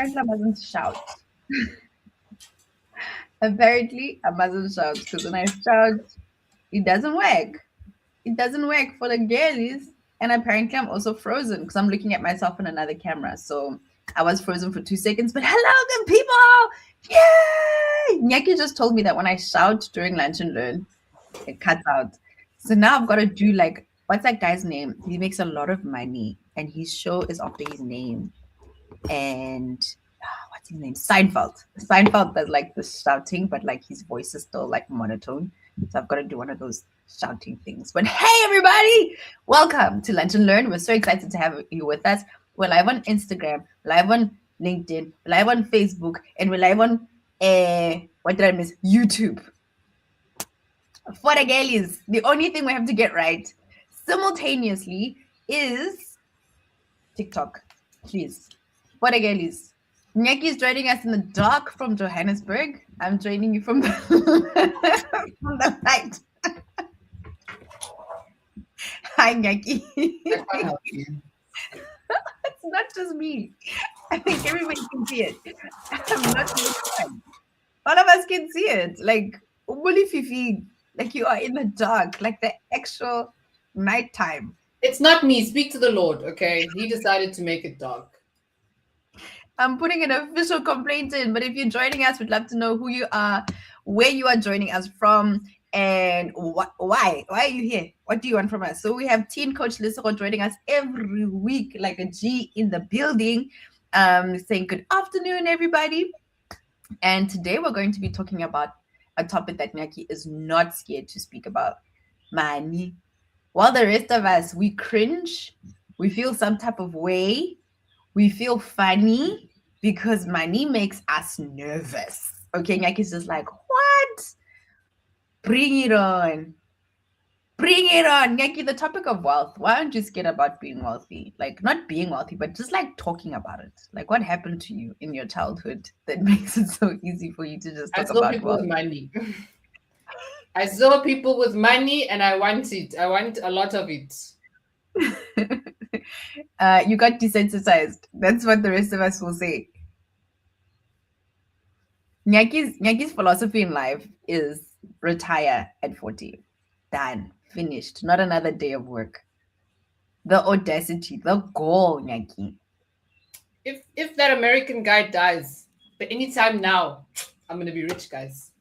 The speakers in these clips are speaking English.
apparently I mustn't shout. Apparently I mustn't shout because when I shout, it doesn't work. It doesn't work for the girlies. And apparently I'm also frozen because I'm looking at myself in another camera. So I was frozen for 2 seconds. But hello, good people! Yay! Nyaki just told me that when I shout during lunch and learn, it cuts out. So now I've got to do like, what's that guy's name? He makes a lot of money and his show is after his name. And what's his name? Seinfeld. Seinfeld does like the shouting, but like his voice is still like monotone. So I've got to do one of those shouting things. But hey, everybody, welcome to Lunch and Learn. We're so excited to have you with us. We're live on Instagram, live on LinkedIn, live on Facebook, and we're live on what did I miss? YouTube. For the girlies, the only thing we have to get right simultaneously is TikTok. Please. For the girlies. Nyaki is joining us in the dark from Johannesburg. I'm joining you from the, from the light. Hi, Nyaki. I can't help you. It's not just me. I think everybody can see it. I'm not the only one. All of us can see it. Like, Ubuli Fifi, like you are in the dark, like the actual nighttime. It's not me. Speak to the Lord, okay? He decided to make it dark. I'm putting an official complaint in, but if you're joining us, we'd love to know who you are, where you are joining us from, and why. Why are you here? What do you want from us? So we have Teen Coach Lisoko joining us every week, like a G in the building, saying good afternoon, everybody. And today we're going to be talking about a topic that Nyaki is not scared to speak about, money. While the rest of us, we cringe, we feel some type of way, we feel funny because money makes us nervous. Okay, Nyaki's just like, what? Bring it on. Bring it on. Nyaki, the topic of wealth. Why aren't you scared about being wealthy? Like, not being wealthy, but just like talking about it. Like, what happened to you in your childhood that makes it so easy for you to just I talk saw about people wealth? with money. I saw people with money and I want it. I want a lot of it. You got desensitized. That's what the rest of us will say. Nyaki's philosophy in life is retire at 40. Done. Finished. Not another day of work. The audacity, the goal, Nyaki. If that American guy dies, but anytime now, I'm gonna be rich, guys.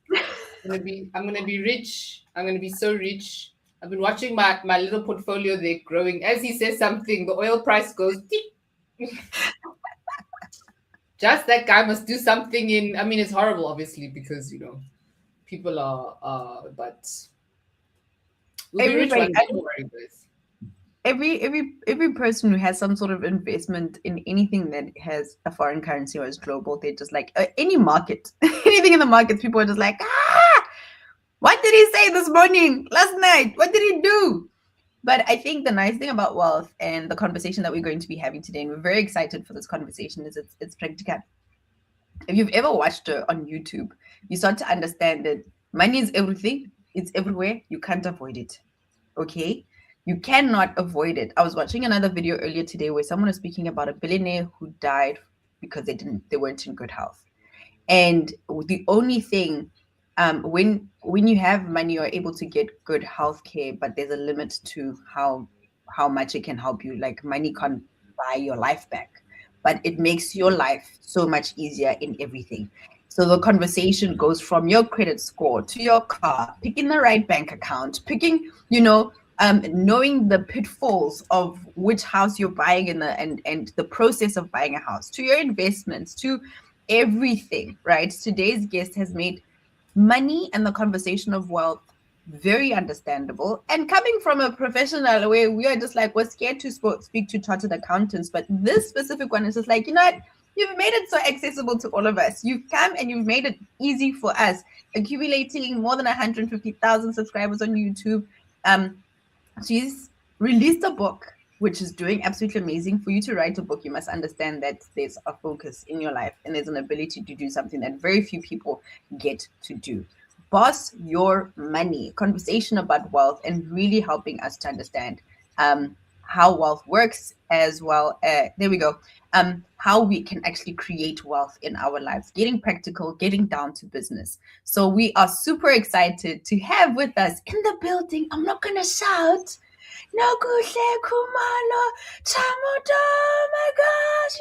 I'm gonna be rich. I'm gonna be so rich. I've been watching my little portfolio there growing. As he says something, the oil price goes deep. Just that guy must do something in. I mean, it's horrible, obviously, because people are. But we'll be rich one day. Don't worry, guys. Every person who has some sort of investment in anything that has a foreign currency or is global, they're just like any market, anything in the markets. People are just like, what did he say this morning, last night? What did he do? But I think the nice thing about wealth and the conversation that we're going to be having today, and we're very excited for this conversation, is it's practical. If you've ever watched it on YouTube, you start to understand that money is everything. It's everywhere. You can't avoid it. Okay? You cannot avoid it. I was watching another video earlier today where someone was speaking about a billionaire who died because they weren't in good health. And the only thing when you have money, you're able to get good health care, but there's a limit to how much it can help you. Like money can't buy your life back, but it makes your life so much easier in everything. So the conversation goes from your credit score to your car, picking the right bank account, picking, knowing the pitfalls of which house you're buying and the process of buying a house, to your investments, to everything, right? Today's guest has made money and the conversation of wealth very understandable, and coming from a professional where we are just like, we're scared to speak to chartered accountants, but this specific one is just like, you know what, you've made it so accessible to all of us. You've come and you've made it easy for us, accumulating more than 150,000 subscribers on YouTube. She's released a book which is doing absolutely amazing. For you to write a book, you must understand that there's a focus in your life and there's an ability to do something that very few people get to do. Boss Your Money, conversation about wealth and really helping us to understand how wealth works, as well. There we go. How we can actually create wealth in our lives, getting practical, getting down to business. So we are super excited to have with us in the building. I'm not gonna shout. Nokuhle Khumalo Chamuto. Oh my gosh!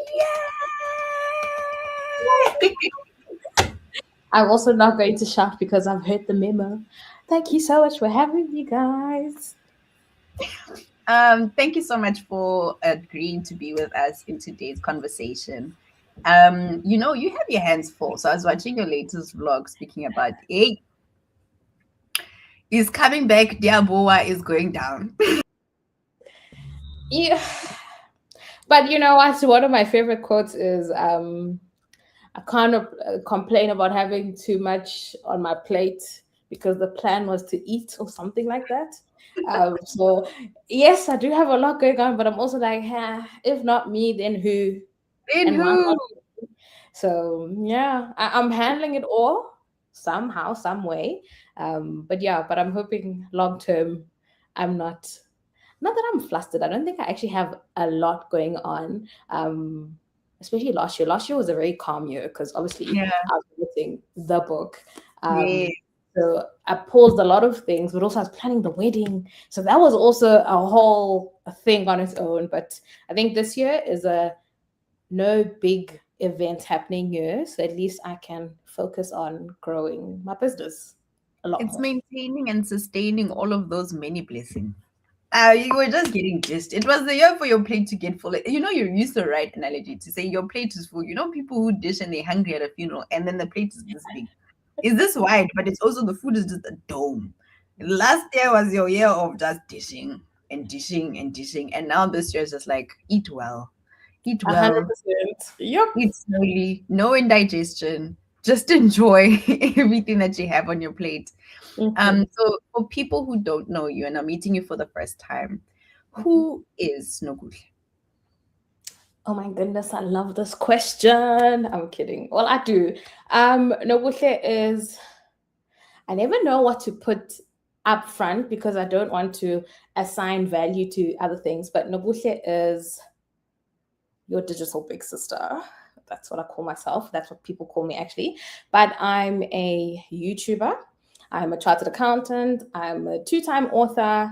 Yay! I'm also not going to shout because I've heard the memo. Thank you so much for having me, guys. Thank you so much for agreeing to be with us in today's conversation. You have your hands full. So I was watching your latest vlog speaking about is coming back, Diaboa is going down. Yeah, but you know what? One of my favorite quotes is I can't complain about having too much on my plate because the plan was to eat or something like that. So yes, I do have a lot going on, but I'm also like, if not me, then who? Then And why who? not? So yeah, I'm handling it all somehow, some way. But yeah, but I'm hoping long term, I'm not that I'm flustered. I don't think I actually have a lot going on. Especially last year. Last year was a very calm year because obviously Yeah, I was writing the book. yeah. So I paused a lot of things, but also I was planning the wedding. So that was also a whole thing on its own. But I think this year is a no big event happening year. So at least I can focus on growing my business a lot It's more. maintaining and sustaining all of those many blessings. You were just getting gist. It was the year for your plate to get full. You used the right analogy to say your plate is full. You know, people who dish and they're hungry at a funeral, and then the plate is this big. Is this wide? But it's also the food is just a dome. Last year was your year of just dishing and dishing and dishing, and now this year is just like eat well, 100%. Yep. eat slowly, no indigestion. Just enjoy everything that you have on your plate. Mhm. So for people who don't know you and are meeting you for the first time, who is Nokuhle? Oh my goodness, I love this question. I'm kidding. Well, I do. Nokuhle is, I never know what to put up front because I don't want to assign value to other things, but Nokuhle is your digital big sister. That's what I call myself. That's what people call me actually. But I'm a YouTuber. I'm a chartered accountant. I'm a two-time author.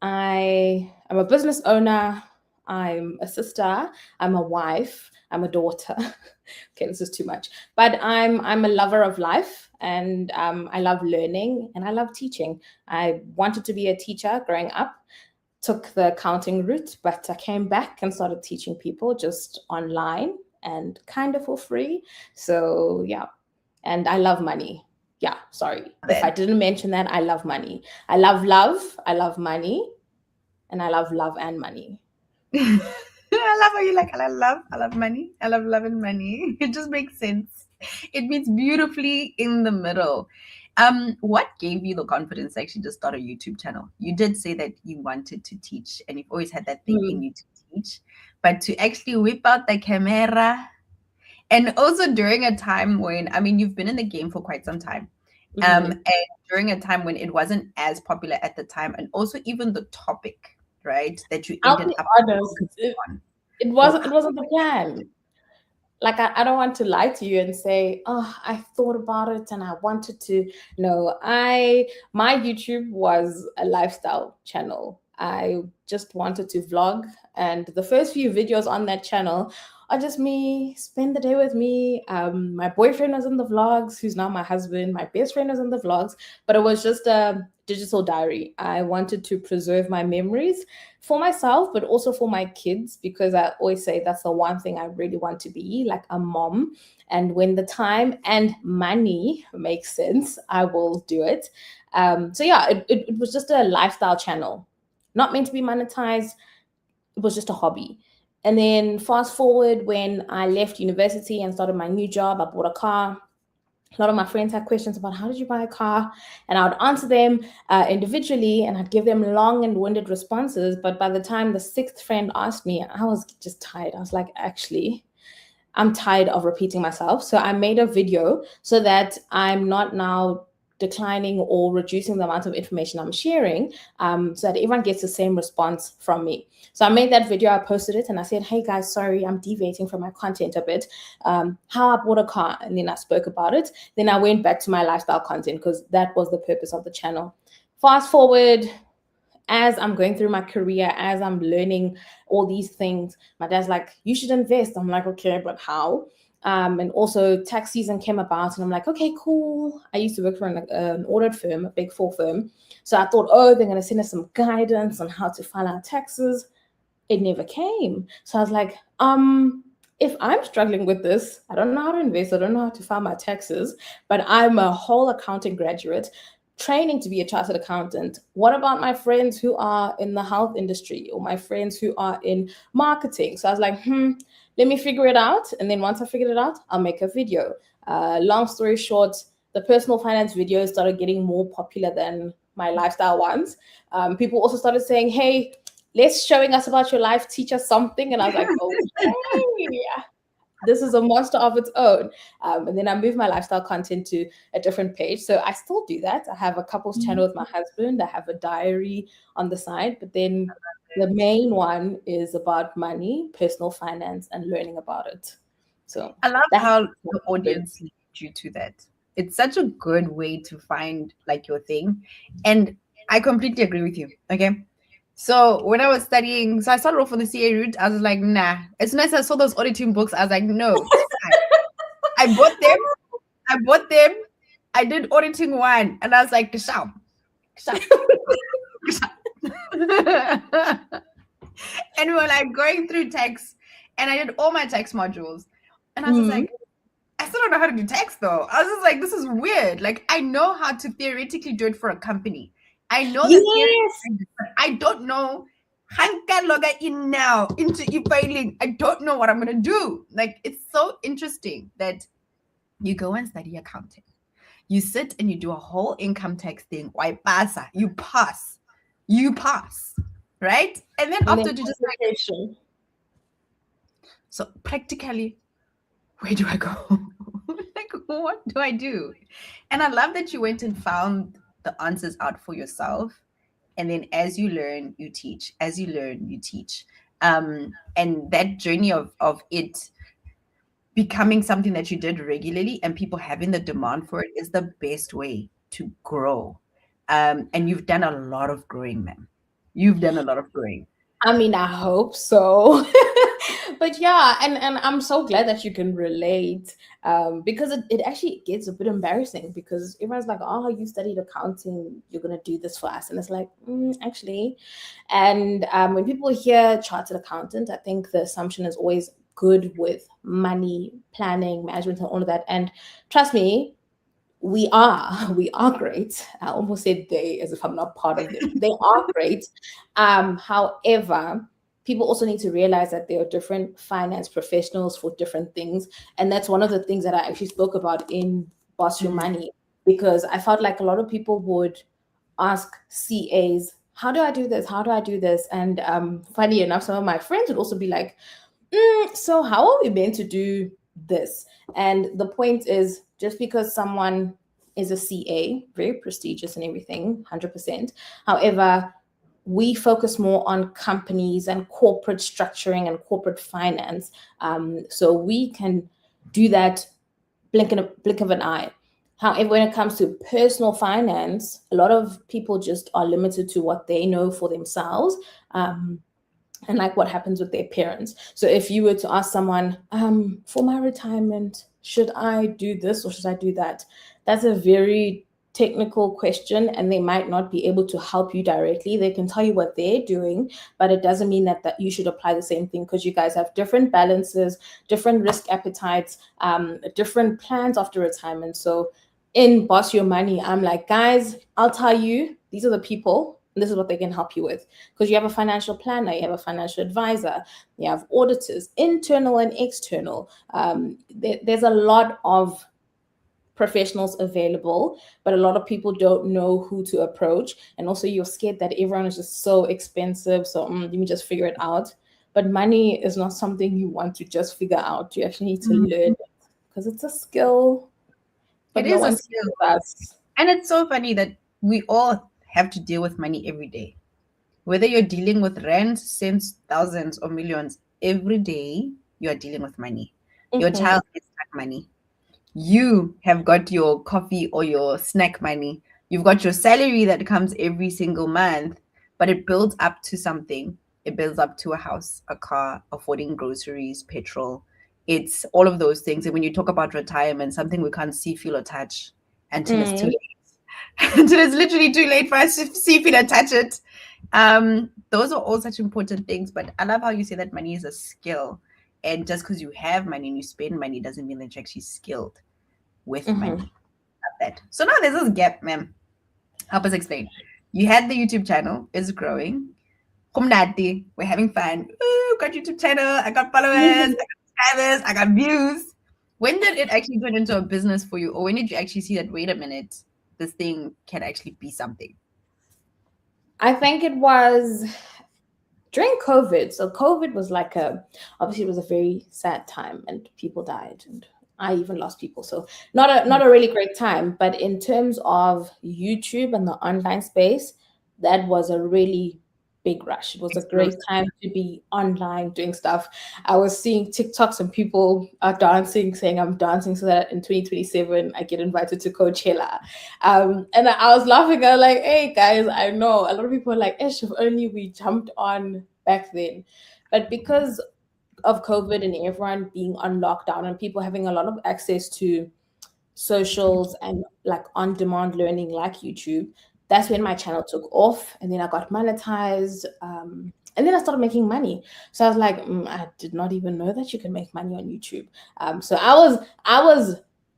I am a business owner. I'm a sister. I'm a wife. I'm a daughter. Okay, this is too much. But I'm a lover of life, and I love learning and I love teaching. I wanted to be a teacher growing up, took the accounting route, but I came back and started teaching people just online and kind of for free. So yeah, and I love money. Yeah, sorry if I That. didn't mention that. I love money. I love love. I love money, and I love love and money. I love how you like, I love money. I love love and money. It just makes sense. It meets beautifully in the middle. What gave you the confidence to actually just start a YouTube channel? You did say that you wanted to teach and you've always had that thing in Mm, you to teach, but to actually whip out the camera. And also during a time when, I mean, you've been in the game for quite some time. mhm. And during a time when it wasn't as popular at the time, and also even the topic, right, that you I'll ended be up honest. focusing on It was wasn't. It wasn't the plan. Like I don't want to lie to you and say, oh, I thought about it and I wanted to. No, I my YouTube was a lifestyle channel. I just wanted to vlog, and the first few videos on that channel are just me spend the day with me. My boyfriend was in the vlogs, who's now my husband. My best friend was in the vlogs, but it was just a digital diary. I wanted to preserve my memories for myself, but also for my kids, because I always say that's the one thing I really want to be like a mom. And when the time and money makes sense, I will do it. So yeah, it was just a lifestyle channel, not meant to be monetized. It was just a hobby. And then fast forward, when I left university and started my new job, I bought a car. A lot of my friends had questions about how did you buy a car, and I would answer them individually, and I'd give them long and winded responses. But by the time the sixth friend asked me, I was just tired. I was like, actually, I'm tired of repeating myself. So I made a video so that I'm not now declining or reducing the amount of information I'm sharing, so that everyone gets the same response from me. So I made that video, I posted it, and I said, hey guys, sorry, I'm deviating from my content a bit. How I bought a car, and then I spoke about it. Then I went back to my lifestyle content because that was the purpose of the channel. Fast forward, as I'm going through my career, as I'm learning all these things, my dad's like, you should invest. I'm like, okay, but how? And also tax season came about, and I'm like, okay, cool. I used to work for an audit firm, a Big Four firm. So I thought, oh, they're going to send us some guidance on how to file our taxes. It never came. So I was like, if I'm struggling with this, I don't know how to invest, I don't know how to file my taxes, but I'm a whole accounting graduate training to be a chartered accountant. What about my friends who are in the health industry or my friends who are in marketing? So I was like, let me figure it out. And then once I figured it out, I'll make a video. Long story short, the personal finance videos started getting more popular than my lifestyle ones. People also started saying, hey, let's showing us about your life, teach us something. And I was like, okay, this is a monster of its own. And then I moved my lifestyle content to a different page. So I still do that. I have a couples channel with my husband. I have a diary on the side, but then the main one is about money, personal finance, and learning about it. So I love how the audience lead you to that. It's such a good way to find like your thing. And I completely agree with you. Okay. So when I was studying, so I started off on the CA route. I was like, nah. As soon as I saw those auditing books, I was like, no, it's fine. I bought them. I did auditing one, and I was like, Kasham. And we were like going through tax, and I did all my tax modules, and I was just like, I still don't know how to do tax though. I was just like, this is weird. Like, I know how to theoretically do it for a company. I know the theory, but I don't know how can log in now into e-filing. I don't know what I'm gonna do. Like, it's so interesting that you go and study accounting. You sit and you do a whole income tax thing. Why pasa? You pass. Right? And then after you just like, so practically, where do I go? Like, what do I do? And I love that you went and found the answers out for yourself. And then as you learn, you teach. As you learn, you teach. And that journey of it becoming something that you did regularly and people having the demand for it is the best way to grow. And you've done a lot of growing, ma'am. You've done a lot of growing. I mean, I hope so. But yeah, and I'm so glad that you can relate, because it actually gets a bit embarrassing because everyone's like, oh, you studied accounting, you're going to do this for us. And it's like, actually. And when people hear chartered accountant, I think the assumption is always good with money, planning, management, and all of that. And trust me, we are great. I almost said they as if I'm not part of them. They are great. However, people also need to realize that there are different finance professionals for different things. And that's one of the things that I actually spoke about in Boss Your Money, because I felt like a lot of people would ask CAs, how do I do this? How do I do this? And funny enough, some of my friends would also be like, so how are we meant to do this? And the point is, just because someone is a CA, very prestigious and everything, 100%. However, we focus more on companies and corporate structuring and corporate finance. So we can do that blink of an eye. However, when it comes to personal finance, a lot of people just are limited to what they know for themselves. And like what happens with their parents. So if you were to ask someone, for my retirement, should I do this or should I do that? That's a very technical question, and they might not be able to help you directly. They can tell you what they're doing, but it doesn't mean that you should apply the same thing, because you guys have different balances, different risk appetites, different plans after retirement. So in Boss Your Money, I'm like, guys, I'll tell you, these are the people. This is what they can help you with, because you have a financial planner, you have a financial advisor, you have auditors, internal and external. There's a lot of professionals available, but a lot of people don't know who to approach. And also you're scared that everyone is just so expensive. So let me just figure it out. But money is not something you want to just figure out. You actually need to learn it, because it's a skill. But It is a skill. And it's so funny that we all have to deal with money every day. Whether you're dealing with rands, cents, thousands, or millions, every day you are dealing with money. Your Mm-hmm. child gets stuck money. You have got your coffee or your snack money. You've got your salary that comes every single month, but it builds up to something. It builds up to a house, a car, affording groceries, petrol. It's all of those things. And when you talk about retirement, something we can't see, feel, or touch until it's too Mm. late. Until it's literally too late for us to see, feel, or touch it. Those are all such important things. But I love how you say that money is a skill. And just because you have money and you spend money doesn't mean that you're actually skilled with Mm-hmm. money. Love that. So now there's this gap, ma'am. Help us explain. You had the YouTube channel, it's growing. Kumnati, we're having fun. Ooh, got YouTube channel, I got followers, I got subscribers, I got views. When did it actually turn into a business for you? Or when did you actually see that, wait a minute, this thing can actually be something? I think it was during COVID. So COVID was like obviously it was a very sad time and people died and I even lost people. So not a really great time. But in terms of YouTube and the online space, that was a really big rush. It was a great Explosive. time to be online doing stuff. I was seeing TikToks and people are dancing, saying I'm dancing so that in 2027 I get invited to Coachella. And I was laughing. I was like, hey guys, I know a lot of people are like, Ish, if only we jumped on back then. But because of COVID and everyone being on lockdown and people having a lot of access to socials and like on demand learning like YouTube, that's when my channel took off. And then I got monetized. And then I started making money. So I was like, I did not even know that you can make money on YouTube. So I was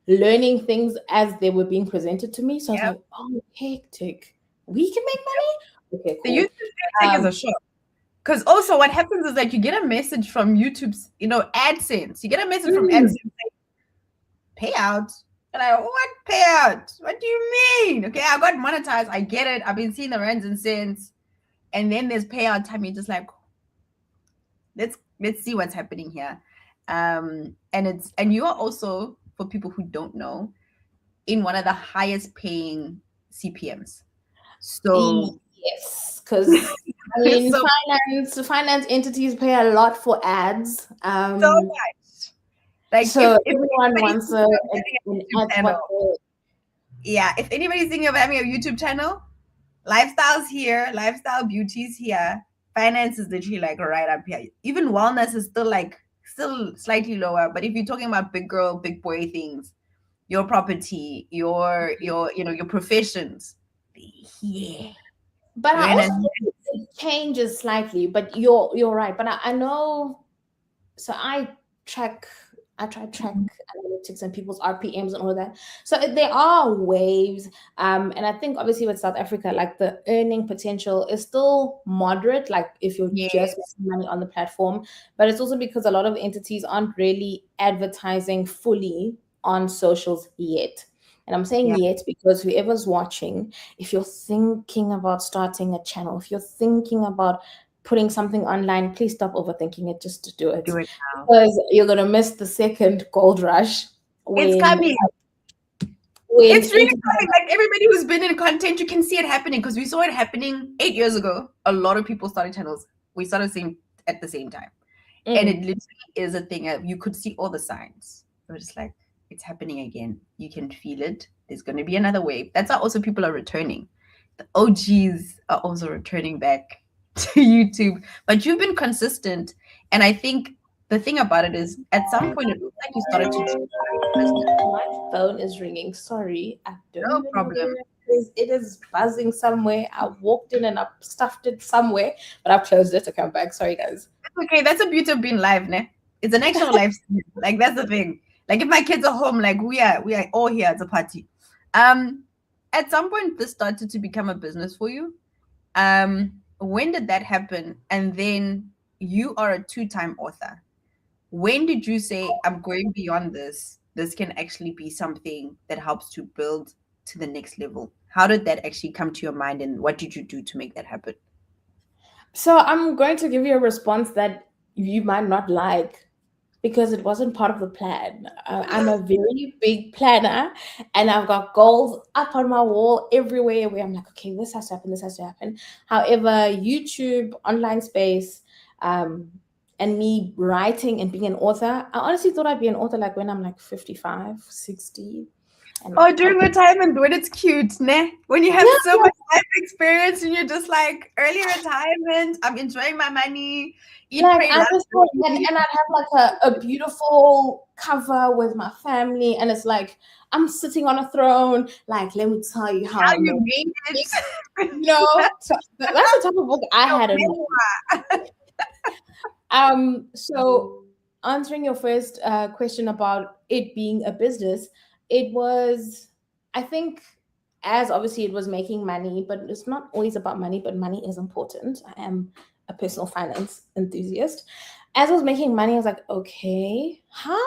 learning things as they were being presented to me. So I was Yeah. like, oh, hectic. We can make money? Okay, The cool. YouTube thing is a shock. Because also what happens is like you get a message from YouTube's, AdSense. You get a message from AdSense saying, payout. And I, what payout? What do you mean? Okay, I got monetized. I get it. I've been seeing the rands and cents. And then there's payout time. You're just like, let's see what's happening here. And you are also, for people who don't know, in one of the highest paying CPMs. So Yes, because I mean, so finance entities pay a lot for ads. so much. Like So if everyone anybody's wants thinking of an having a YouTube ad channel, what yeah, if anybody's thinking of having a YouTube channel, lifestyles here, lifestyle beauties here, finance is literally like right up here. Even wellness is still slightly lower. But if you're talking about big girl, big boy things, your property, your professions, yeah, but you're I in a also think it changes slightly. But you're right. But I know. So I try to track analytics and people's RPMs and all of that. So there are waves. And I think obviously with South Africa, like the earning potential is still moderate, like if you're yeah, just making money on the platform. But it's also because a lot of entities aren't really advertising fully on socials yet. And I'm saying yeah. yet because whoever's watching, if you're thinking about starting a channel, if you're thinking about putting something online, please stop overthinking it. Just do it Do it now. because you're gonna miss the second gold rush It's when coming. when It's really coming. Like everybody who's been in content, you can see it happening because we saw it happening 8 years ago. A lot of people started channels. We started seeing at the same time. And it literally is a thing of you could see all the signs. It was just like, it's happening again. You can feel it. There's going to be another wave. That's how also people are returning. The OGs are also returning back to YouTube. But you've been consistent. And I think the thing about it is at some point it looks like you started to My phone is ringing. Sorry, I don't no even know problem. where it is. It is buzzing somewhere. I walked in and I stuffed it somewhere, but I've closed it to come back. Sorry, guys. Okay, that's the beauty of being live, ne? It's an actual live stream. Like that's the thing. Like if my kids are home, like we are all here at the party. Um, at some point this started to become a business for you. When did that happen? And then you are a two-time author. When did you say, I'm going beyond this? This can actually be something that helps to build to the next level. How did that actually come to your mind and what did you do to make that happen? So I'm going to give you a response that you might not like. because it wasn't part of the plan. I'm a very big planner, and I've got goals up on my wall everywhere where I'm like, okay, this has to happen, this has to happen. However, YouTube, online space, um, and me writing and being an author, I honestly thought I'd be an author like when I'm like 55, 60. And Oh, during retirement when it's cute, ne? When you have so much life experience and you're just like early retirement, I'm enjoying my money, eat, like pray, I love. just thought, and I'd have like a beautiful cover with my family, and it's like I'm sitting on a throne. Like, let me tell you how How I you made made it. it. You know, so that's the type of book I had in mind. So answering your first question about it being a business, it was, I think, as obviously it was making money, but it's not always about money, but money is important. I am a personal finance enthusiast. As I was making money, I was like, okay, how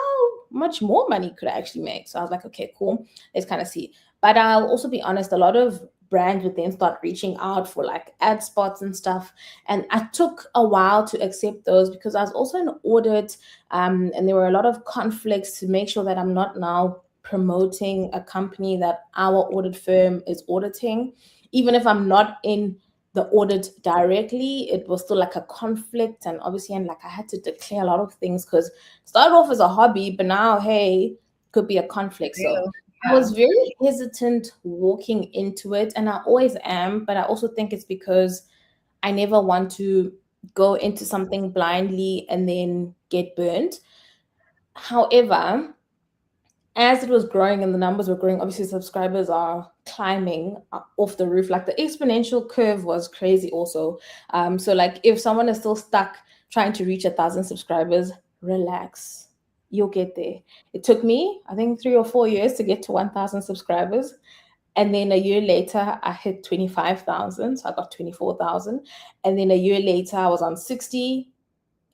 much more money could I actually make? So I was like, okay, cool, let's kind of see. But I'll also be honest, a lot of brands would then start reaching out for like ad spots and stuff. And I took a while to accept those because I was also in audit, and there were a lot of conflicts to make sure that I'm not now promoting a company that our audit firm is auditing. Even if I'm not in the audit directly, it was still like a conflict. And obviously, and like I had to declare a lot of things because it started off as a hobby, but now, hey, could be a conflict. So I was very hesitant walking into it, and I always am, but I also think it's because I never want to go into something blindly and then get burnt. However, as it was growing and the numbers were growing, obviously subscribers are climbing off the roof. Like the exponential curve was crazy also. So like if someone is still stuck trying to reach 1,000 subscribers, relax. You'll get there. It took me, I think, 3 or 4 years to get to 1,000 subscribers. And then a year later, I hit 25,000. So I got 24,000. And then a year later, I was on 60,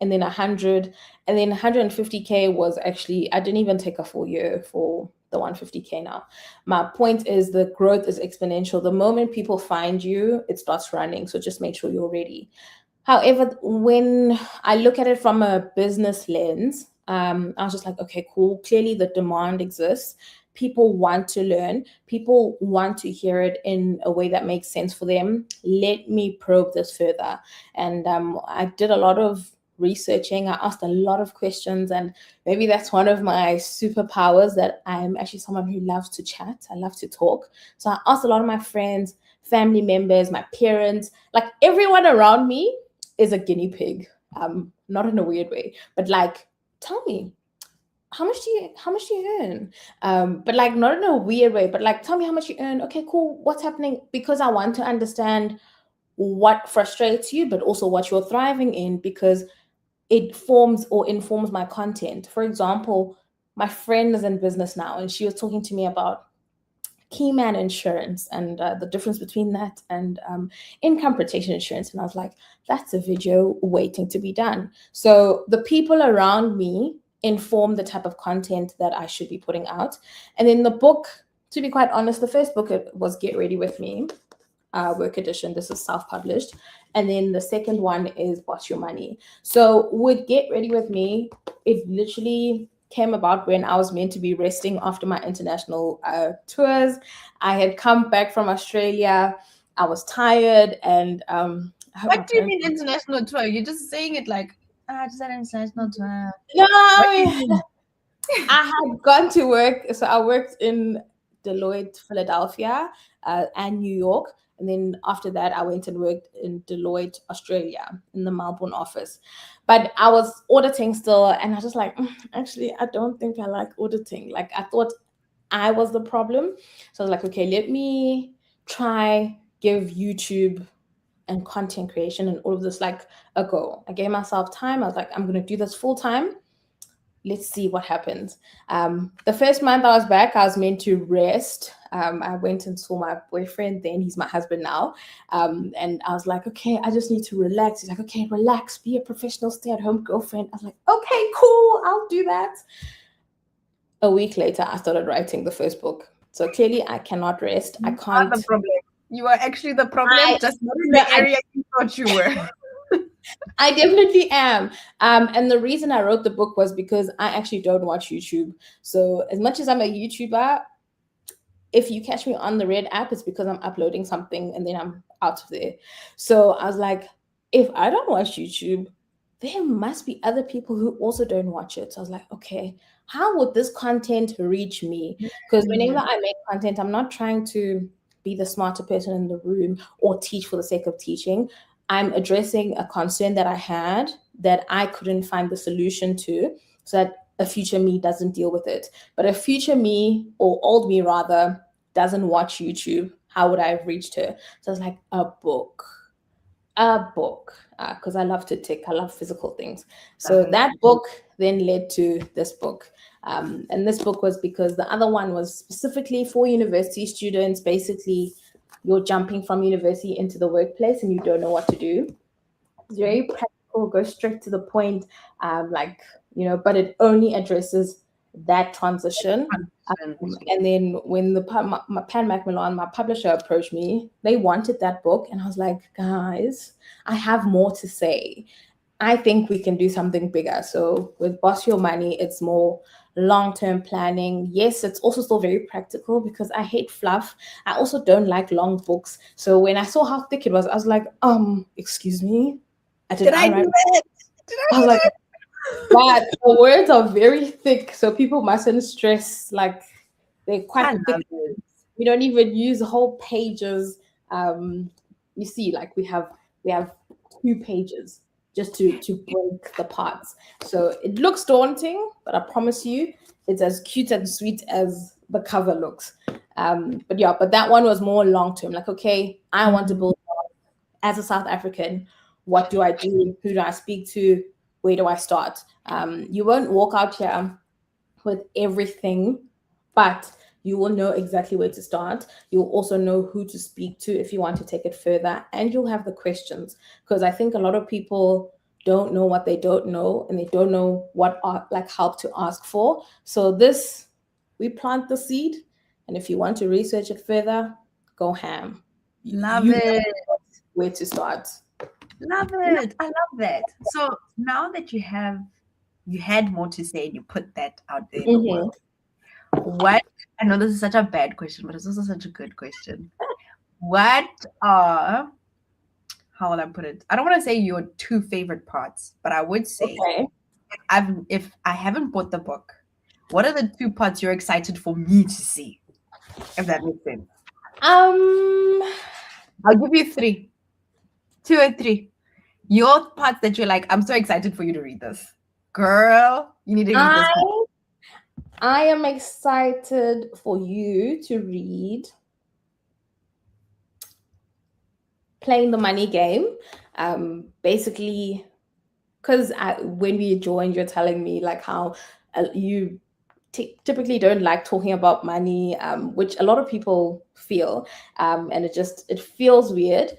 and then 100. And then 150K was actually, I didn't even take a full year for the 150K now. My point is the growth is exponential. The moment people find you, it starts running. So just make sure you're ready. However, when I look at it from a business lens, I was just like, okay, cool. Clearly the demand exists. People want to learn. People want to hear it in a way that makes sense for them. Let me probe this further. And I did a lot of researching. I asked a lot of questions, and maybe that's one of my superpowers, that I'm actually someone who loves to chat. I love to talk. So I asked a lot of my friends, family members, my parents, like everyone around me is a guinea pig. Not in a weird way, but like, tell me, how much do you earn? But like not in a weird way, but like, tell me how much you earn. Okay, cool. What's happening? Because I want to understand what frustrates you, but also what you're thriving in, because it forms or informs my content. For example, my friend is in business now, and she was talking to me about keyman insurance and the difference between that and income protection insurance. And I was like, that's a video waiting to be done. So the people around me inform the type of content that I should be putting out. And then the book, to be quite honest, the first book was Get Ready With Me, work edition. This is self-published. And then the second one is Boss Your Money. So with Get Ready With Me, it literally came about when I was meant to be resting after my international tours. I had come back from Australia. I was tired, and What do you mean international tour? You're just saying it like, I just had an international tour. No, I had gone to work. So I worked in Deloitte, Philadelphia, and New York. And then after that, I went and worked in Deloitte, Australia, in the Melbourne office. But I was auditing still, and I was just like, actually, I don't think I like auditing. Like, I thought I was the problem. So I was like, okay, let me try give YouTube and content creation and all of this like a go. I gave myself time. I was like, I'm going to do this full time. Let's see what happens. The first month I was back, I was meant to rest. I went and saw my boyfriend then. He's my husband now. And I was like, okay, I just need to relax. He's like, okay, relax. Be a professional stay-at-home girlfriend. I was like, okay, cool. I'll do that. A week later, I started writing the first book. So clearly I cannot rest. I can't. the problem. You are actually the problem, just not in the area you thought you were. I definitely am. And the reason I wrote the book was because I actually don't watch YouTube. So as much as I'm a YouTuber, if you catch me on the Red app, it's because I'm uploading something and then I'm out of there. So I was like, if I don't watch YouTube, there must be other people who also don't watch it. So I was like, okay, how would this content reach me? Because whenever I make content, I'm not trying to be the smarter person in the room or teach for the sake of teaching. I'm addressing a concern that I had that I couldn't find the solution to, so that a future me doesn't deal with it. But a future me, or old me rather, doesn't watch YouTube. How would I have reached her? So I was like, a book, because I love to tick. I love physical things. So Love it. that book then led to this book. And this book was because the other one was specifically for university students. Basically, you're jumping from university into the workplace and you don't know what to do. It's very practical, go straight to the point, but it only addresses that transition. 100%. And then when my Pan Macmillan, my publisher, approached me, they wanted that book, and I was like, guys, I have more to say. I think we can do something bigger. So with Boss Your Money, it's more long-term planning. Yes, it's also still very practical because I hate fluff. I also don't like long books. So when I saw how thick it was, I was like, excuse me. Did I do that? Did I I was do like, that? but the words are very thick, so people mustn't stress. Like they're I quite thick. love it. We don't even use whole pages. You see, like we have 2 pages just to break the parts. So it looks daunting, but I promise you, it's as cute and sweet as the cover looks. But that one was more long term. Like, okay, I want to build as a South African. What do I do? Who do I speak to? Where do I start? You won't walk out here with everything, but you will know exactly where to start. You'll also know who to speak to if you want to take it further, and you'll have the questions, because I think a lot of people don't know what they don't know, and they don't know what help to ask for. So this, we plant the seed, and if you want to research it further, go ham. Love You know it. where to start. Love it. I love that. So now that you had more to say and you put that out there in the Mhm. world, what, I know this is such a bad question, but it's also such a good question. What are, how will I put it? I don't want to say your 2 favorite parts, but I would say Okay. if I haven't bought the book, what are the 2 parts you're excited for me to see? If that makes sense. Um, I'll give you 3. 2 or 3. Your parts that you're like, I'm so excited for you to read this. Girl, you need to read this book. I am excited for you to read Playing the Money Game. Basically, because when we joined, you're telling me like how you typically don't like talking about money, which a lot of people feel, and it feels weird,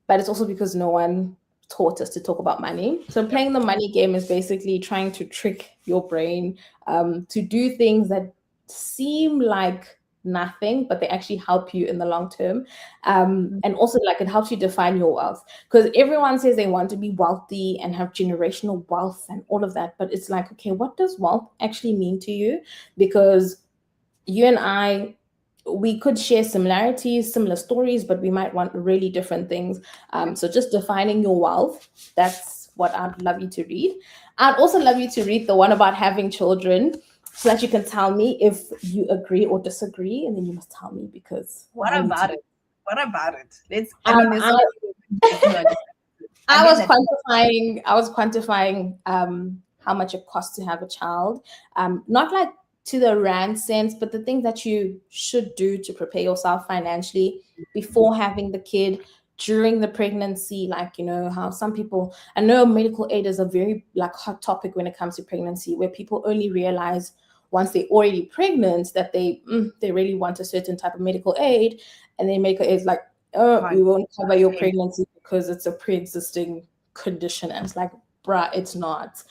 but it's also because no one taught us to talk about money. So playing the money game is basically trying to trick your brain to do things that seem like nothing, but they actually help you in the long term. And also, like, it helps you define your wealth, because everyone says they want to be wealthy and have generational wealth and all of that, but it's like, okay, what does wealth actually mean to you? Because you and I, we could share similarities, similar stories, but we might want really different things. So just defining your wealth, that's what I'd love you to read. I'd also love you to read the one about having children, so that you can tell me if you agree or disagree, and then you must tell me, because What I need about to. it? What about it? I mean, there's so many. I get was that. quantifying. I was quantifying how much it costs to have a child. Not like to the rand sense, but the things that you should do to prepare yourself financially before having the kid, during the pregnancy. Like, you know how some people, I know medical aid is a very like hot topic when it comes to pregnancy, where people only realize once they're already pregnant that they really want a certain type of medical aid, and then medical aid is like, oh, we won't cover your pregnancy because it's a pre-existing condition. And it's like, bruh, it's not.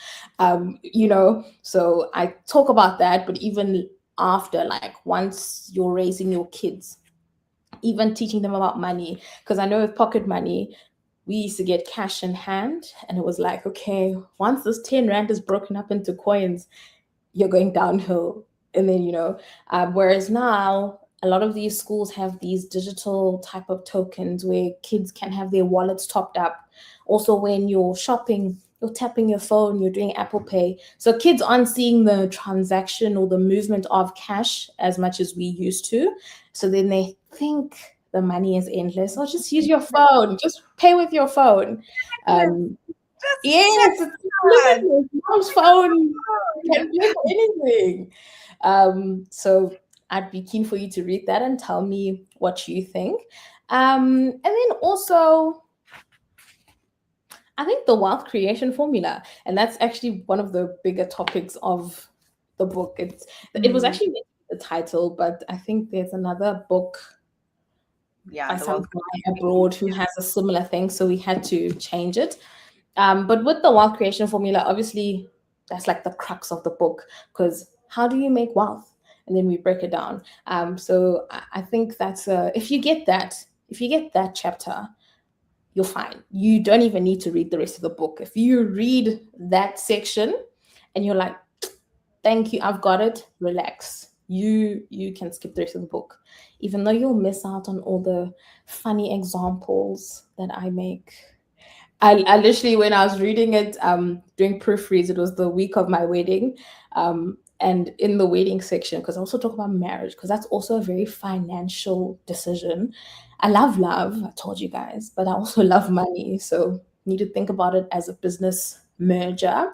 So I talk about that, but even after, like, once you're raising your kids, even teaching them about money, because I know with pocket money, we used to get cash in hand, and it was like, okay, once this 10 rand is broken up into coins, you're going downhill. And then, whereas now a lot of these schools have these digital type of tokens where kids can have their wallets topped up. Also, when you're shopping, you're tapping your phone, you're doing Apple Pay. So kids aren't seeing the transaction or the movement of cash as much as we used to. So then they think the money is endless. Or just use your phone, just pay with your phone. Yes, it's limitless. Mom's phone can do anything. So I'd be keen for you to read that and tell me what you think. And then also, I think the wealth creation formula, and that's actually one of the bigger topics of the book. It was actually the title, but I think there's another book by some guy abroad who has a similar thing, so we had to change it. But with the wealth creation formula, obviously, that's like the crux of the book, because how do you make wealth? And then we break it down. So I think that's if you get that chapter, you're fine. You don't even need to read the rest of the book. If you read that section and you're like, thank you, I've got it, relax. You can skip the rest of the book, even though you'll miss out on all the funny examples that I make. I literally, when I was reading it, doing proofreads, it was the week of my wedding. And in the wedding section, because I also talk about marriage, because that's also a very financial decision. I love love, I told you guys, but I also love money. So you need to think about it as a business merger.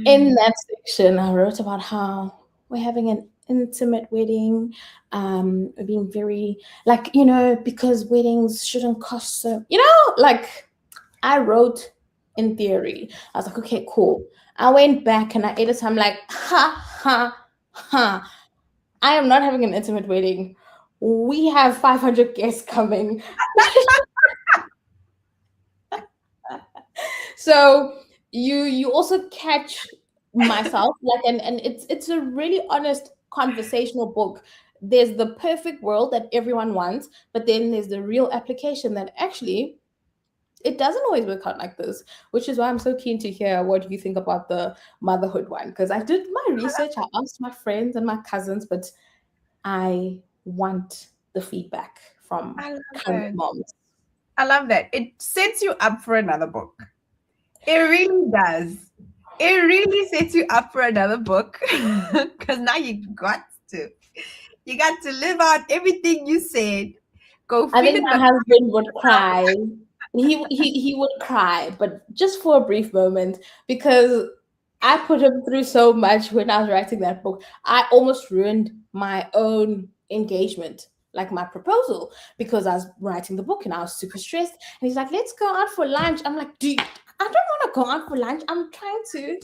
In that section, I wrote about how we're having an intimate wedding, being very, because weddings shouldn't cost so, I wrote in theory. I was like, okay, cool. I went back and I edited. I'm like, ha. I am not having an intimate wedding. We have 500 guests coming. So you also catch myself, and it's a really honest conversational book. There's the perfect world that everyone wants, but then there's the real application that actually it doesn't always work out like this, which is why I'm so keen to hear what you think about the motherhood one. Because I did my research, I asked my friends and my cousins, but I want the feedback from current moms. I love that. It sets you up for another book. It really does. It really sets you up for another book, because now you got to live out everything you said. Go. I think my husband would cry. He would cry, but just for a brief moment, because I put him through so much when I was writing that book. I almost ruined my own engagement, like my proposal, because I was writing the book and I was super stressed. And he's like, let's go out for lunch. I'm like, I don't want to go out for lunch. I'm trying to.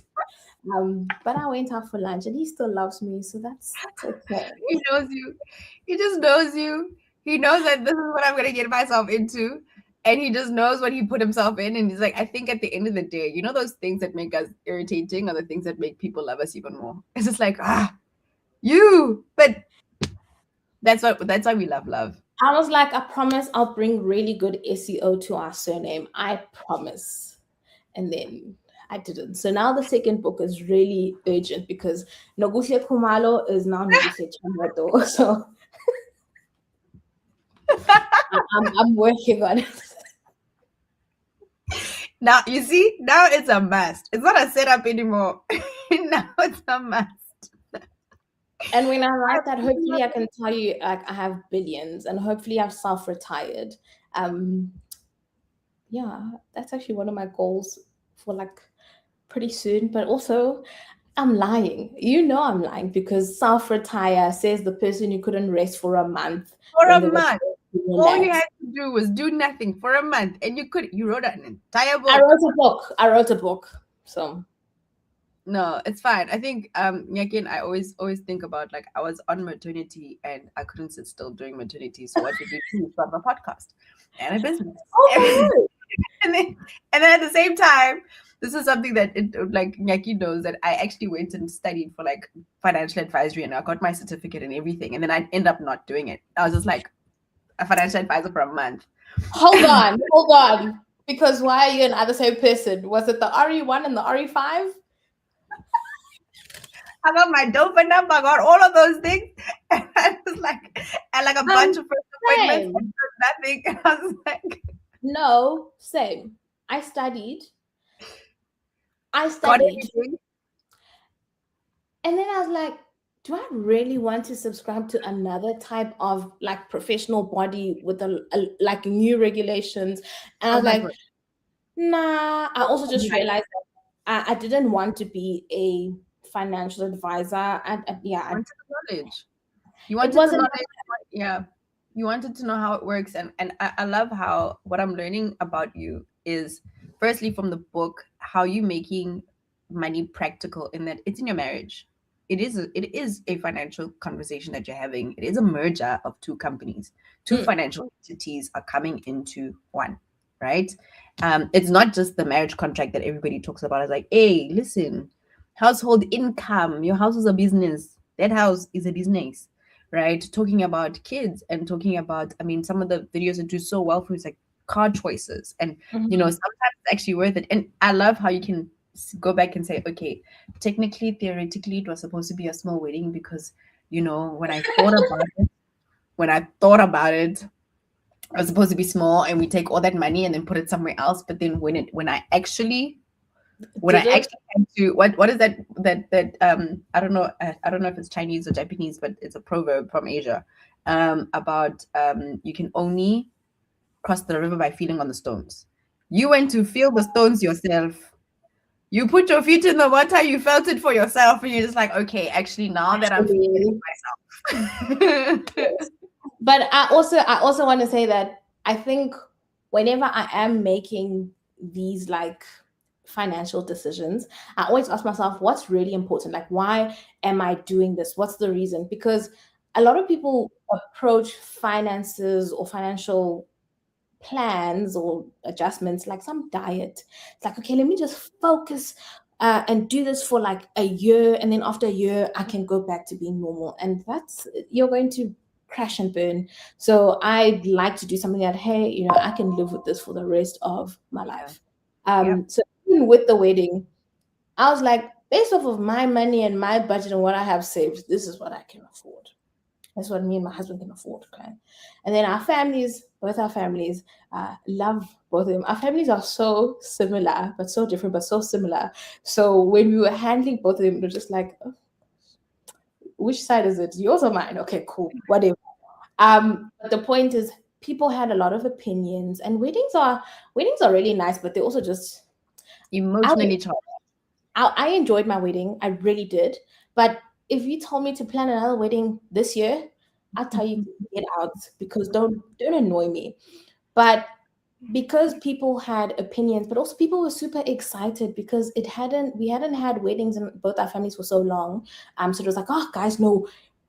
But I went out for lunch and he still loves me. So that's okay. He knows you. He just knows you. He knows that this is what I'm going to get myself into. And he just knows what he put himself in. And he's like, I think at the end of the day, those things that make us irritating are the things that make people love us even more. It's just like, you. But that's why we love. I was like, I promise I'll bring really good SEO to our surname. I promise. And then I didn't. So now the second book is really urgent because Nokuhle Khumalo is now Nokuhle Khumalo. So I'm working on it. Now, you see, now it's a must. It's not a setup anymore. Now it's a must. And when I write that, hopefully I can tell you, like, I have billions and hopefully I've self-retired. Yeah, that's actually one of my goals for like pretty soon. But also, I'm lying. I'm lying because self-retire says the person who couldn't rest for a month. For a month. All you had to do was do nothing for a month, and you wrote an entire book. I wrote a book. So no, it's fine. I think again, I always think about, like, I was on maternity and I couldn't sit still during maternity. So what did we do? Start a podcast and a business. Oh, and then at the same time, this is something that like Nyaki knows, that I actually went and studied for like financial advisory and I got my certificate and everything. And then I end up not doing it. I was just like a financial advisor for a month. Hold on. Because why are you another same person? Was it the RE1 and the RE5? I got my DOPA number, I got all of those things. And I was like, and like a bunch of first appointments Same. and nothing. And I was like, No, same. I studied. got everything. And then I was like, do I really want to subscribe to another type of like professional body with like new regulations? And I was Oh my like, God. nah. I also just Right. realized that I didn't want to be a financial advisor. You wanted the knowledge. You it wanted to wasn't. know yeah. You wanted to know how it works. And I love how what I'm learning about you is firstly from the book, how you making money practical in that it's in your marriage. It is a financial conversation that you're having. It is a merger of two companies. Two financial entities are coming into one, right? It's not just the marriage contract that everybody talks about. It's like, hey, listen, household income, your house is a business. That house is a business, right? Talking about kids and talking about, I mean, some of the videos that do so well for you is like car choices. And, sometimes it's actually worth it. And I love how you can go back and say, okay, technically, theoretically, it was supposed to be a small wedding because, when I thought about it, it was supposed to be small and we take all that money and then put it somewhere else. But then when I actually had to what is that I don't know if it's Chinese or Japanese, but it's a proverb from Asia about you can only cross the river by feeling on the stones. You went to feel the stones yourself. You put your feet in the water, you felt it for yourself, and you're just like, okay, actually now that I'm feeling myself. But I also want to say that I think whenever I am making these like financial decisions, I always ask myself, what's really important? Like, why am I doing this? What's the reason? Because a lot of people approach finances or financial plans or adjustments like some diet. It's like, okay, let me just focus and do this for like a year, and then after a year I can go back to being normal, and you're going to crash and burn. So I'd like to do something that, hey, I can live with this for the rest of my life. So even with the wedding, I was like, based off of my money and my budget and what I have saved, this is what I can afford. That's what me and my husband can afford, okay? And then both our families, love both of them. Our families are so similar, but so different, but so similar. So when we were handling both of them, it was just like, oh, which side is it? Yours or mine? Okay, cool, whatever. But the point is, people had a lot of opinions, and weddings are really nice, but they're also just Emotionally charged. I enjoyed my wedding. I really did. But if you told me to plan another wedding this year, I'd tell you to get out, because don't annoy me. But because people had opinions, but also people were super excited because we hadn't had weddings in both our families for so long. So it was like, oh guys, no,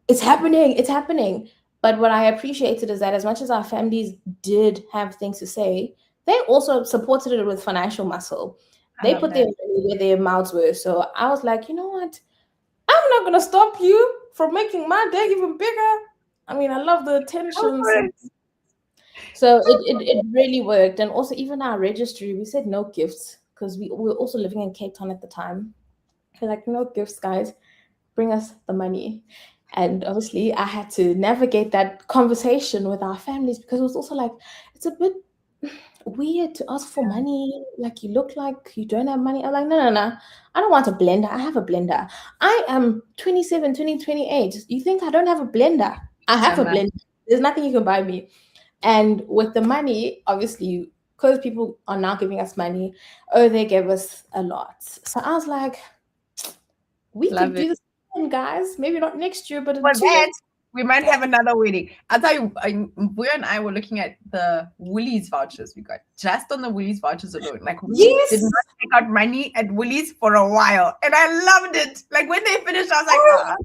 it's happening. But what I appreciated is that as much as our families did have things to say, they also supported it with financial muscle. They put their money where their mouths were. So I was like, you know what? I'm not gonna stop you from making my day even bigger. I mean, I love the attention. So it really worked. And also, even our registry, we said no gifts because we were also living in Cape Town at the time. We're like, no gifts, guys. Bring us the money. And obviously, I had to navigate that conversation with our families, because it was also like, it's a bit weird to ask for money. Like, you look like you don't have money. I'm like, no. I don't want a blender. I have a blender. I am 27, 28. You think I don't have a blender? I have a blender. There's nothing you can buy me. And with the money, obviously, because people are now giving us money, they gave us a lot. So I was like, we could do this again, guys. Maybe not next year, but in 2 years. We might have another wedding. I'll tell you, we and I were looking at the Woolies vouchers we got, just on the Woolies vouchers alone. Like, we did not take out money at Woolies for a while. And I loved it. Like, when they finished, I was like,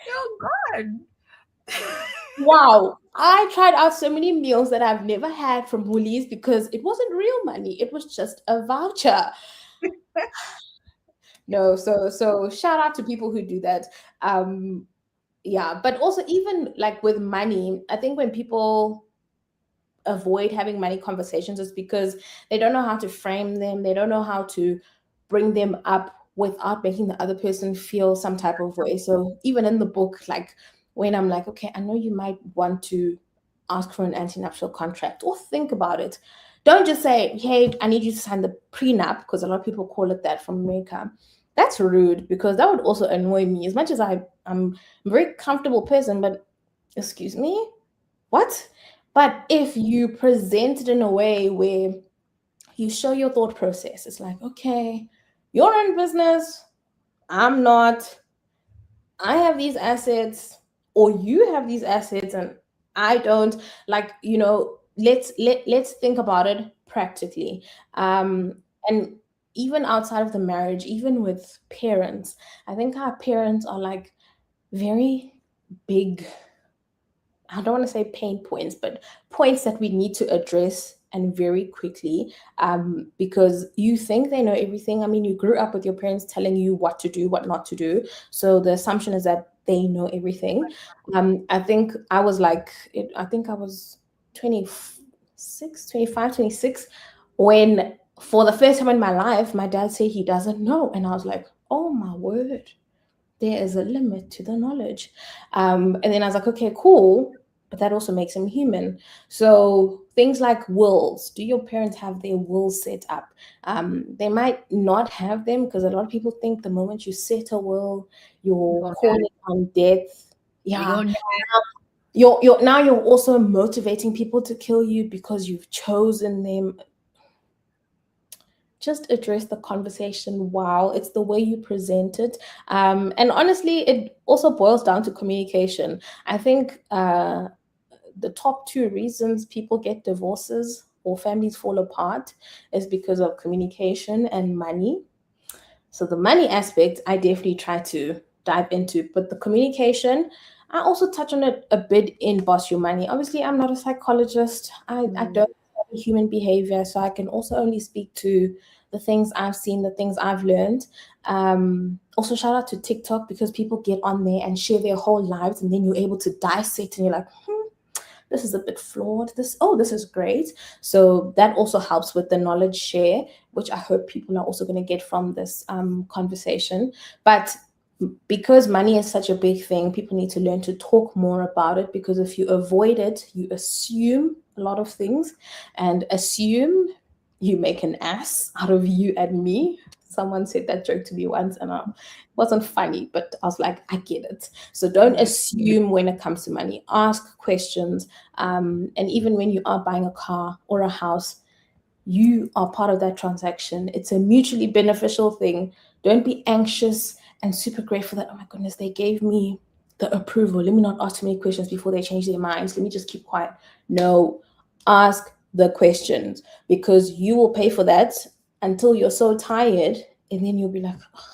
oh God. Wow. I tried out so many meals that I've never had from Woolies because it wasn't real money. It was just a voucher. No, so shout out to people who do that. Yeah, but also even like with money, I think when people avoid having money conversations is because they don't know how to frame them. They don't know how to bring them up without making the other person feel some type of way. So even in the book, like when I'm like, okay, I know you might want to ask for an anti-nuptial contract or think about it. Don't just say, hey, I need you to sign the prenup, because a lot of people call it that from America. That's rude, because that would also annoy me. As much as I'm a very comfortable person, but excuse me, what? But if you present it in a way where you show your thought process, it's like, okay, you're in business, I'm not, I have these assets, or you have these assets and I don't, like, let's think about it practically. And even outside of the marriage, even with parents, I think our parents are like very big, I don't want to say pain points, but points that we need to address, and very quickly, because you think they know everything. I mean, you grew up with your parents telling you what to do, what not to do. So the assumption is that they know everything. I think I was like, I think I was 26, 25, 26, when for the first time in my life, my dad said he doesn't know. And I was like, oh my word, there is a limit to the knowledge. And then I was like, okay, cool. But that also makes him human. So things like wills, do your parents have their will set up? They might not have them, because a lot of people think the moment you set a will, you're calling on death. Yeah. You're now you're also motivating people to kill you because you've chosen them. Just address the conversation. Wow, it's the way you present it. And honestly, it also boils down to communication. I think the top two reasons people get divorces or families fall apart is because of communication and money. So the money aspect, I definitely try to dive into, but the communication, I also touch on it a bit in Boss Your Money. Obviously, I'm not a psychologist. I don't study human behavior, so I can also only speak to the things I've seen, the things I've learned. Also, shout out to TikTok, because people get on there and share their whole lives, and then you're able to dissect, and you're like, this is a bit flawed. This is great. So that also helps with the knowledge share, which I hope people are also going to get from this conversation. But because money is such a big thing, people need to learn to talk more about it, because if you avoid it, you assume a lot of things, and assume you make an ass out of you and me. Someone said that joke to me once, and it wasn't funny, but I was like, I get it. So don't assume when it comes to money. Ask questions. And even when you are buying a car or a house, you are part of that transaction. It's a mutually beneficial thing. Don't be anxious and super grateful that, oh my goodness, they gave me the approval. Let me not ask too many questions before they change their minds. Let me just keep quiet. No, ask the questions, because you will pay for that until you're so tired, and then you'll be like, oh,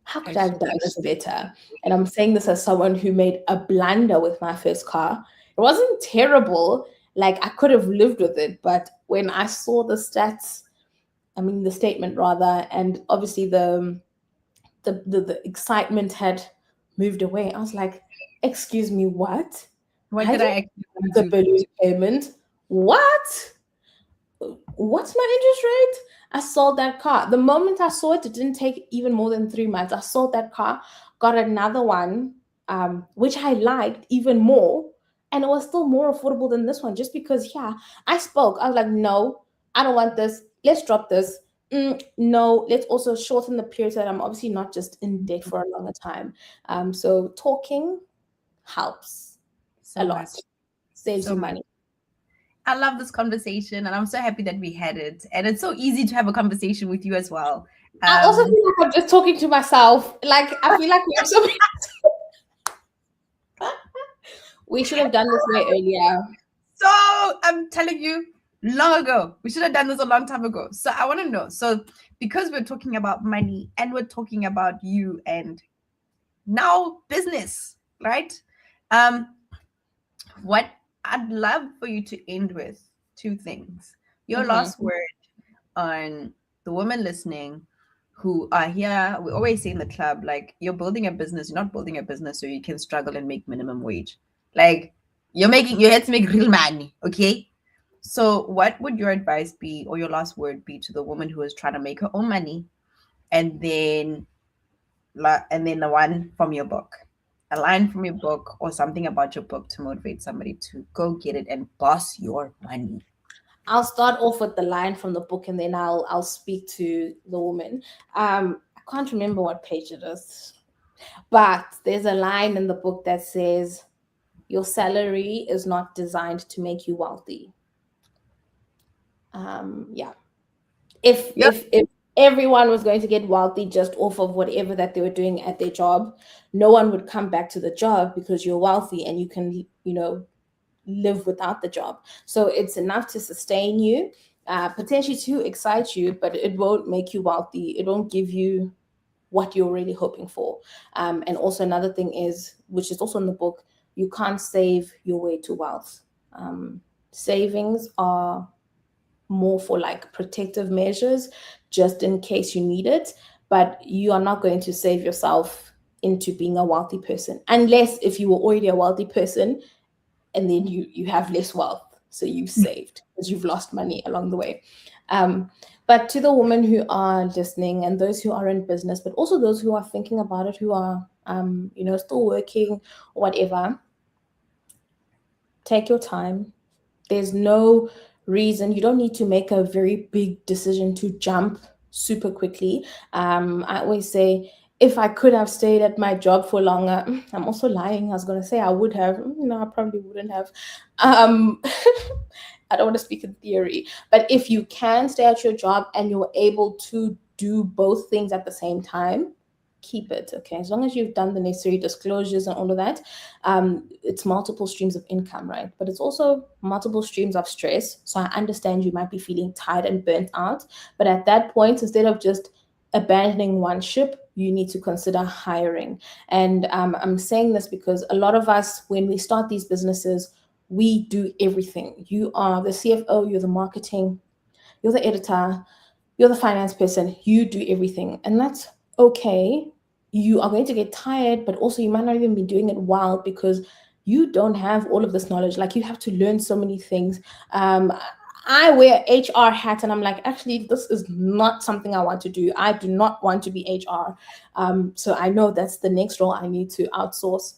how could I have done this better? And I'm saying this as someone who made a blunder with my first car. It wasn't terrible. Like, I could have lived with it, but when I saw the stats, I mean the statement rather, and obviously the excitement had moved away, I was like, excuse me, what? What did I the balloon payment? What? What's my interest rate? I sold that car. The moment I saw it, it didn't take even more than 3 months. I sold that car, got another one, which I liked even more. And it was still more affordable than this one, just because, yeah, I spoke. I was like, no, I don't want this. Let's drop this. No, let's also shorten the period so that I'm obviously not just in debt for a longer time. So talking helps a lot. Saves you money. I love this conversation, and I'm so happy that we had it. And it's so easy to have a conversation with you as well. I also feel like I'm just talking to myself. Like, I feel like we have so we should have done this way earlier. So I'm telling you, long ago. We should have done this a long time ago. So I want to know. So because we're talking about money and we're talking about you and now business, right? What I'd love for you to end with 2 things. Your last word on the women listening who are here. We always say in the club, like, you're building a business, you're not building a business so you can struggle and make minimum wage. Like, you're here to make real money, okay? So, what would your advice be, or your last word be, to the woman who is trying to make her own money, and then, and then the one from your book, a line from your book, or something about your book to motivate somebody to go get it and boss your money? I'll start off with the line from the book, and then I'll speak to the woman. I can't remember what page it is, but there's a line in the book that says, "Your salary is not designed to make you wealthy." Yeah. If Yep. if if everyone was going to get wealthy just off of whatever that they were doing at their job, no one would come back to the job because you're wealthy and you can, live without the job. So it's enough to sustain you, potentially to excite you, but it won't make you wealthy. It won't give you what you're really hoping for. And also another thing is, which is also in the book, you can't save your way to wealth. Savings are more for like protective measures, just in case you need it. But you are not going to save yourself into being a wealthy person, unless if you were already a wealthy person and then you have less wealth, so you've saved because you've lost money along the way. But to the women who are listening, and those who are in business, but also those who are thinking about it, who are still working or whatever, take your time. There's no reason. You don't need to make a very big decision to jump super quickly. I always say, if I could have stayed at my job for longer, I'm also lying. I was going to say I would have. No, I probably wouldn't have. Um, I don't want to speak in theory, but if you can stay at your job and you're able to do both things at the same time, keep it. Okay, as long as you've done the necessary disclosures and all of that. It's multiple streams of income, right? But it's also multiple streams of stress. So I understand you might be feeling tired and burnt out, but at that point, instead of just abandoning one ship, you need to consider hiring. And I'm saying this because a lot of us, when we start these businesses, we do everything. You are the CFO, you're the marketing, you're the editor, you're the finance person, you do everything. And that's okay. You are going to get tired, but also you might not even be doing it well because you don't have all of this knowledge. Like, you have to learn so many things. I wear HR hat and I'm like, actually, this is not something I want to do. I do not want to be HR. So I know that's the next role I need to outsource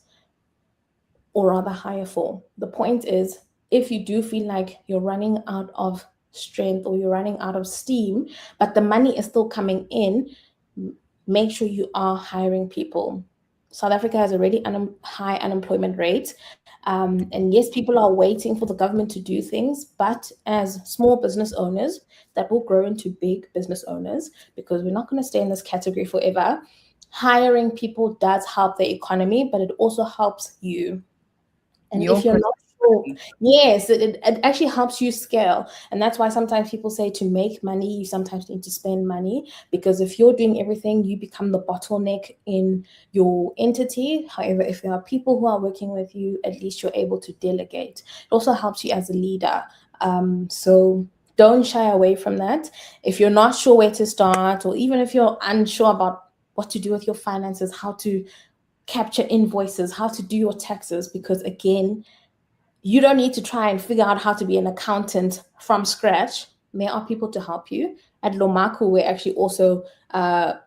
or rather hire for. The point is, if you do feel like you're running out of strength or you're running out of steam, but the money is still coming in, make sure you are hiring people. South Africa has a really high unemployment rate. And yes, people are waiting for the government to do things, but as small business owners, that will grow into big business owners, because we're not going to stay in this category forever. Hiring people does help the economy, but it also helps you. And Your if you're not sure, perspective. yes, it actually helps you scale. And that's why sometimes people say, to make money, you sometimes need to spend money, because if you're doing everything, you become the bottleneck in your entity. However, if there are people who are working with you, at least you're able to delegate. It also helps you as a leader. So don't shy away from that. If you're not sure where to start, or even if you're unsure about what to do with your finances, how to capture invoices, how to do your taxes, because again, you don't need to try and figure out how to be an accountant from scratch. There are people to help you. At Lomaku, we're actually also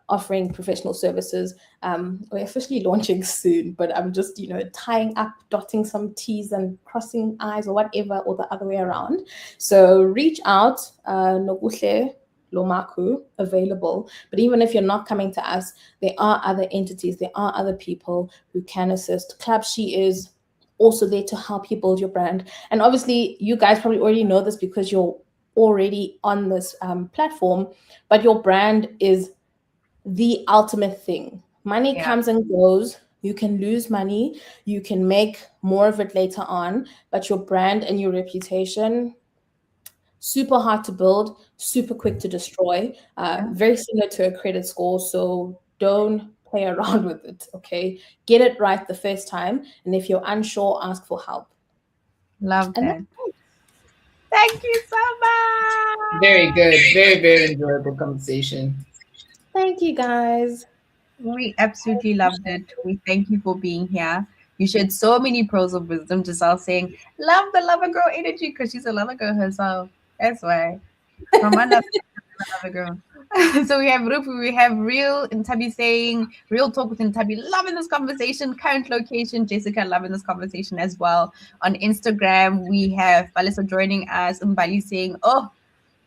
offering professional services. We're officially launching soon, but I'm just, tying up, dotting some T's and crossing I's or whatever, or the other way around. So reach out, Nokuhle Lomaku available. But even if you're not coming to us, there are other entities, there are other people who can assist. Club She is also there to help you build your brand. And obviously, you guys probably already know this because you're already on this platform, but your brand is the ultimate thing. Money Yeah. comes and goes. You can lose money, you can make more of it later on, but your brand and your reputation, super hard to build, super quick to destroy, very similar to a credit score. So don't play around with it, okay? Get it right the first time. And if you're unsure, ask for help. Love And that. Thank you so much. Very good. Very, very enjoyable conversation. thank you guys. We absolutely loved it. We thank you for being here. You shared so many pearls of wisdom. Giselle saying, love the lover girl energy because she's a lover girl herself. That's why. Mama loves lover girl. So we have Rupu, we have Real Intabi saying, Real Talk with Intabi, loving this conversation. Current location, Jessica, loving this conversation as well. On Instagram, we have Balisa joining us, Mbali saying, oh,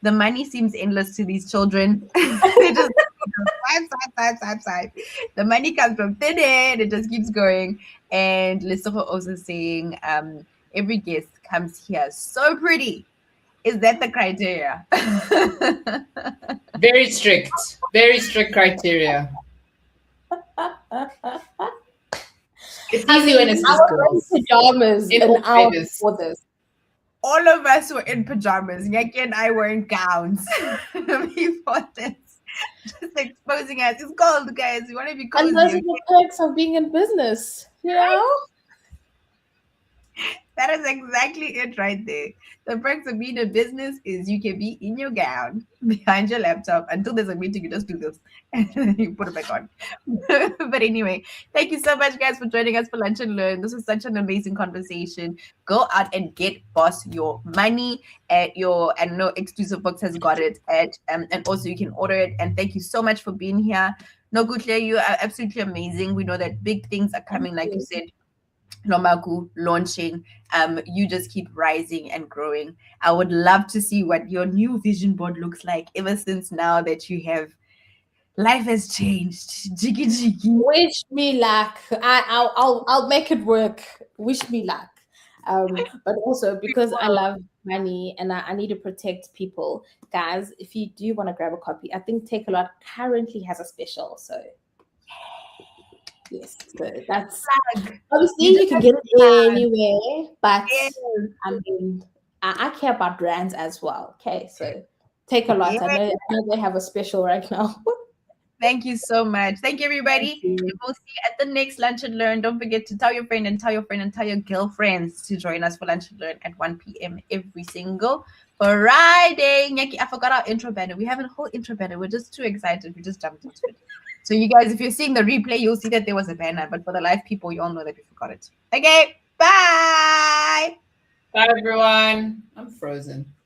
the money seems endless to these children. They just swipe. The money comes from thin air and it just keeps going. And Lesotho also saying, every guest comes here so pretty. Is that the criteria? Very strict criteria. It's easy when it's I just was in girls. pajamas In an all hour fairness. before this. All of us were in pajamas. Nyaki and I were in gowns before this. Just exposing us. It's cold, guys. You want to be cozy. And those are Okay? the perks of being in business, you know? That is exactly it right there. The perks of being a business is you can be in your gown behind your laptop until there's a meeting, you just do this and then you put it back on. But anyway, thank you so much, guys, for joining us for Lunch and Learn. This was such an amazing conversation. Go out and get Boss your money at your, and no Exclusive Books has got it at, and also you can order it. And thank you so much for being here. Nokuhle, you are absolutely amazing. We know that big things are coming, like you said. Nomaku launching, you just keep rising and growing. I would love to see what your new vision board looks like ever since now that you have life has changed. Jiggy jiggy. Wish me luck. I'll make it work. Wish me luck. But also because I love money and I need to protect people, guys. If you do want to grab a copy, I think Take a Lot currently has a special. So yes, so that's obviously you can get it anywhere, but I mean I care about brands as well. Okay, so Take a Lot. I know they have a special right now. Thank you so much. Thank you, everybody. Thank you. We'll see you at the next Lunch and Learn. Don't forget to tell your friend and tell your friend and tell your girlfriends to join us for Lunch and Learn at 1 p.m. every single Friday. Nyaki, I forgot our intro banner. We have a whole intro banner. We're just too excited. We just jumped into it. So you guys, if you're seeing the replay, you'll see that there was a banner. But for the live people, you all know that we forgot it. Okay, bye. Bye, everyone. I'm frozen.